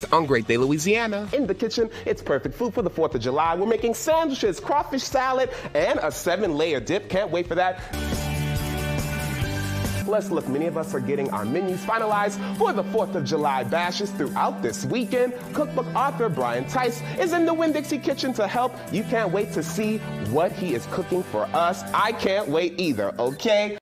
Next on Great Day Louisiana. In the kitchen, it's perfect food for the 4th of July. We're making sandwiches, crawfish salad, and a 7-layer dip. Can't wait for that. Plus, look, many of us are getting our menus finalized for the 4th of July bashes throughout this weekend. Cookbook author Brian Tice is in the Winn-Dixie kitchen to help. You can't wait to see what he is cooking for us. I can't wait either, okay?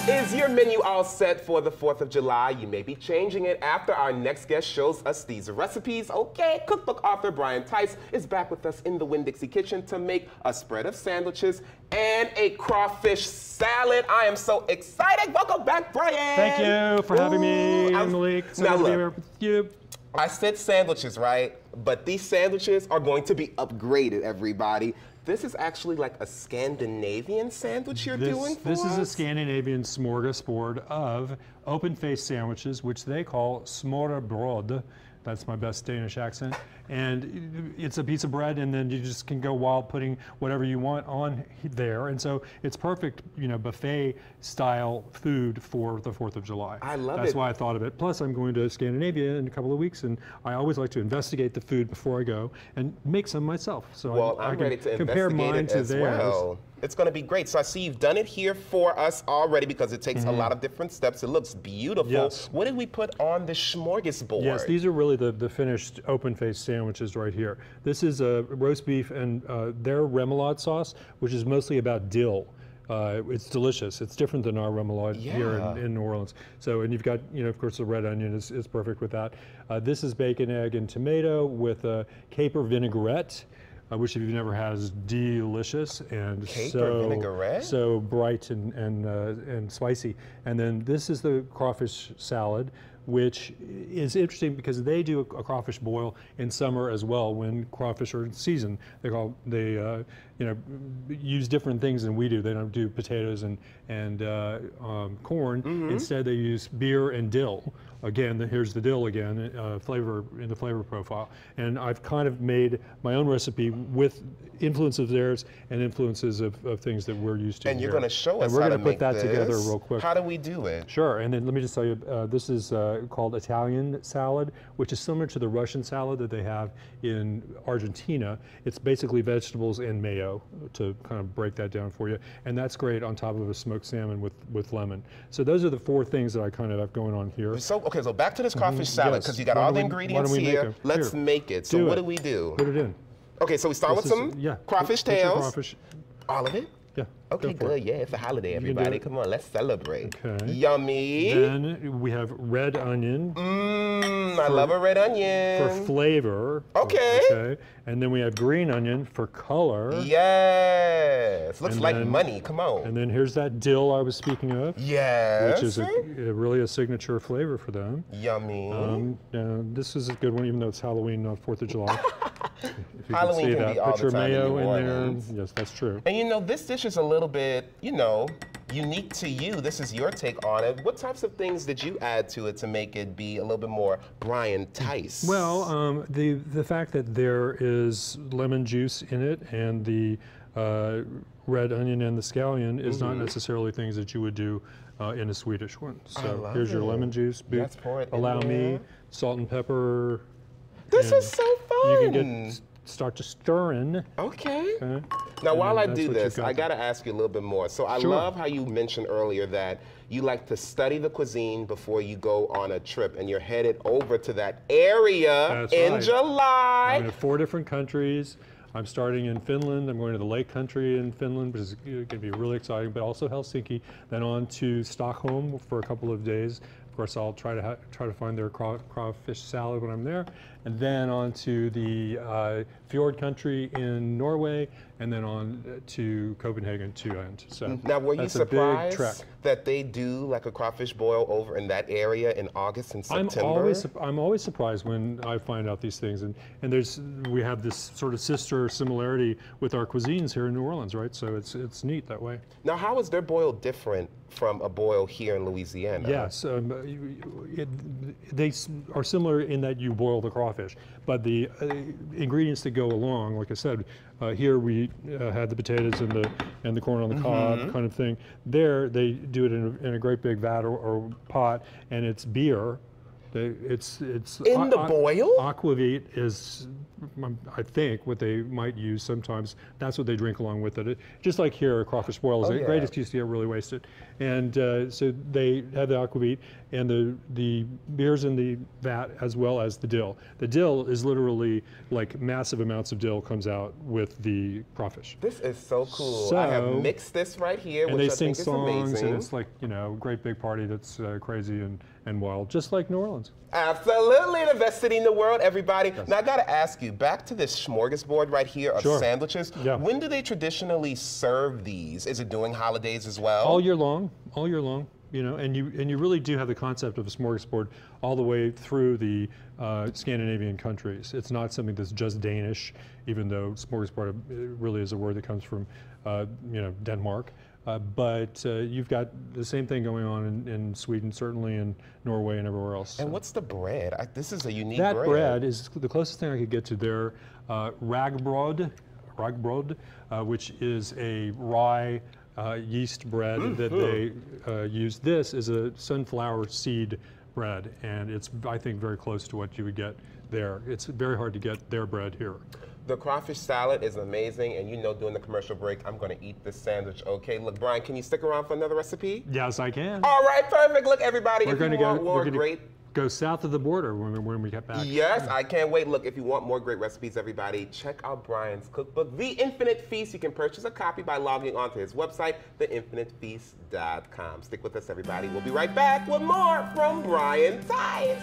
Is your menu all set for the 4th of July? You may be changing it after our next guest shows us these recipes. Okay, cookbook author Brian Tice is back with us in the Winn-Dixie kitchen to make a spread of sandwiches and a crawfish salad. I am so excited. Welcome back, Brian. Thank you for having me, Malik. Now look, with you. I said sandwiches, right? But these sandwiches are going to be upgraded, everybody. This is actually like a Scandinavian sandwich you're doing for us? This is a Scandinavian smorgasbord of open-faced sandwiches, which they call smörgåsbord. That's my best Danish accent. And it's a piece of bread, and then you just can go wild putting whatever you want on there. And so it's perfect, you know, buffet-style food for the 4th of July. I love it. That's why I thought of it. Plus, I'm going to Scandinavia in a couple of weeks, and I always like to investigate the food before I go and make some myself. So well, I I'm can ready to compare investigate mine it to as theirs. well. It's going to be great. So I see you've done it here for us already because it takes a lot of different steps. It looks beautiful. Yes. What did we put on the smorgasbord? Yes, these are really the finished open-faced sandwiches right here. This is roast beef and their remoulade sauce, which is mostly about dill. It's delicious. It's different than our remoulade here in New Orleans. So, and you've got, you know, of course, the red onion is perfect with that. This is bacon, egg, and tomato with a caper vinaigrette. Which if you've never had is delicious and so bright and spicy. And then this is the crawfish salad, which is interesting because they do a crawfish boil in summer as well when crawfish are in season. They you know, use different things than we do. They don't do potatoes and corn. Instead, they use beer and dill. Again, here's the dill again, flavor in the flavor profile. And I've kind of made my own recipe with influence of theirs and influences of things that we're used to. And you're going to show us how to make this. And we're going to put that together real quick. How do we do it? Sure, and then let me just tell you, this is called Italian salad, which is similar to the Russian salad that they have in Argentina. It's basically vegetables and mayo, to kind of break that down for you. And that's great on top of a smoked salmon with lemon. So those are the 4 things that I kind of have going on here. So, okay, so back to this crawfish salad, because you got all the ingredients here. Let's make it. So what do we do? Put it in. Okay, so we start with some crawfish tails. Crawfish. All of it? Yeah. Okay, good. Yeah, it's a holiday, everybody. Come on, let's celebrate. Okay. Yummy. Then we have red onion. I love a red onion. For flavor. Okay. And then we have green onion for color. Yes. Looks like money. Come on. And then here's that dill I was speaking of. Yes. Which is really a signature flavor for them. Yummy. This is a good one, even though it's Halloween, not 4th of July. If you Halloween can see can that. be all Put the your time mayo in there. Yes, that's true. And you know, this dish is a little bit, you know, unique to you. This is your take on it. What types of things did you add to it to make it be a little bit more Brian Tice? Well, the fact that there is lemon juice in it and the red onion and the scallion is not necessarily things that you would do in a Swedish one. So here's your lemon juice. Let's pour it Allow in me there. Salt and pepper. This is so fun. You can start to stir in. Okay. Now, while I do this, I got to ask you a little bit more. So I Sure. love how you mentioned earlier that you like to study the cuisine before you go on a trip, and you're headed over to that area in July. I'm in 4 different countries. I'm starting in Finland. I'm going to the Lake Country in Finland, which is going to be really exciting, but also Helsinki. Then on to Stockholm for a couple of days. Of course, I'll try to find their crawfish salad when I'm there, and then on to the fjord country in Norway, and then on to Copenhagen to end. So now, were you that's a big trek. surprised that they do like a crawfish boil over in that area in August and September? I'm always surprised when I find out these things, and we have this sort of sister similarity with our cuisines here in New Orleans, right? So it's neat that way. Now, how is their boil different from a boil here in Louisiana. Yes, they are similar in that you boil the crawfish, but the ingredients that go along, like I said, here we had the potatoes and the corn on the cob kind of thing. There they do it in a great big vat or pot, and it's beer. It's in the boil? Aquavit is, I think, what they might use sometimes. That's what they drink along with it. Just like here, a crawfish boil is a great excuse to get really wasted. And so they have the aquavit and the beers in the vat as well as the dill. The dill is literally like massive amounts of dill comes out with the crawfish. This is so cool. So, I have mixed this right here, and which they I sing think is songs, amazing. and it's like, you know, great big party that's crazy and wild, just like New Orleans. Absolutely, the best city in the world, everybody. Yes. Now I gotta ask you, back to this smorgasbord right here of sandwiches. Yeah. When do they traditionally serve these? Is it during holidays as well? All year long, all year long. You know, and you really do have the concept of a smorgasbord all the way through the Scandinavian countries. It's not something that's just Danish, even though smorgasbord really is a word that comes from you know, Denmark. But you've got the same thing going on in Sweden, certainly in Norway and everywhere else. And what's the bread? This is a unique bread. That bread is the closest thing I could get to their ragbrod, which is a rye yeast bread that they use. This is a sunflower seed bread, and it's, I think, very close to what you would get there. It's very hard to get their bread here. The crawfish salad is amazing, and you know, during the commercial break, I'm going to eat this sandwich. Okay, look, Brian, can you stick around for another recipe? Yes, I can. All right, perfect. Look, everybody, we're going to go south of the border when we get back. Yes, I can't wait. Look, if you want more great recipes, everybody, check out Brian's cookbook, The Infinite Feast. You can purchase a copy by logging onto his website, theinfinitefeast.com. Stick with us, everybody. We'll be right back with more from Brian Tice.